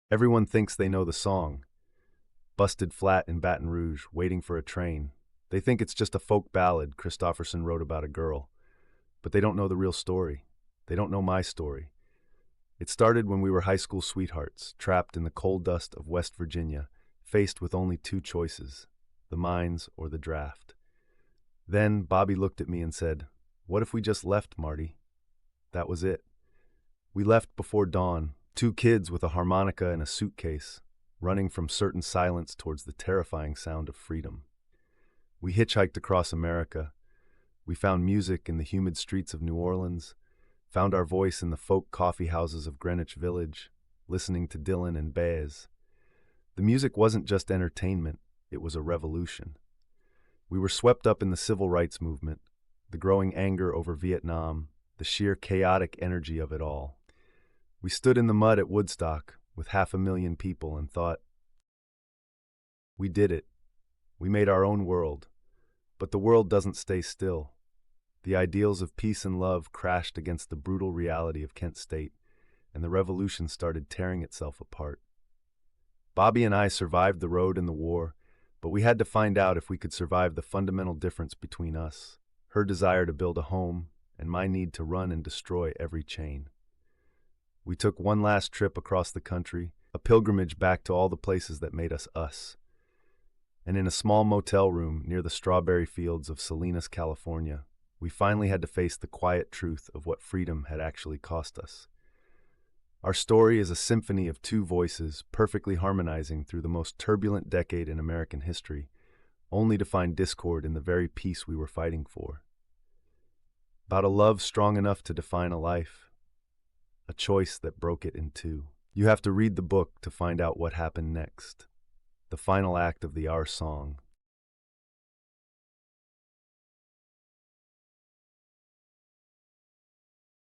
Everyone thinks they know the song. Busted flat in Baton Rouge, waiting for a train. They think it's just a folk ballad Christopherson wrote about a girl. But they don't know the real story. They don't know my story. It started when we were high school sweethearts, trapped in the coal dust of West Virginia, faced with only two choices, the mines or the draft. Then Bobbi looked at me and said, "What if we just left, Marty?" That was it. We left before dawn, two kids with a harmonica and a suitcase, running from certain silence towards the terrifying sound of freedom. We hitchhiked across America. We found music in the humid streets of New Orleans, found our voice in the folk coffee houses of Greenwich Village, listening to Dylan and Baez. The music wasn't just entertainment, it was a revolution. We were swept up in the civil rights movement, the growing anger over Vietnam, the sheer chaotic energy of it all. We stood in the mud at Woodstock with 500,000 people and thought, we did it. We made our own world. But the world doesn't stay still. The ideals of peace and love crashed against the brutal reality of Kent State, and the revolution started tearing itself apart. Bobbi and I survived the road and the war, but we had to find out if we could survive the fundamental difference between us, her desire to build a home and my need to run and destroy every chain. We took one last trip across the country, a pilgrimage back to all the places that made us us. And in a small motel room near the strawberry fields of Salinas, California, we finally had to face the quiet truth of what freedom had actually cost us. Our story is a symphony of two voices perfectly harmonizing through the most turbulent decade in American history, only to find discord in the very peace we were fighting for. About a love strong enough to define a life, a choice that broke it in two. You have to read the book to find out what happened next. The final act of the Our Song,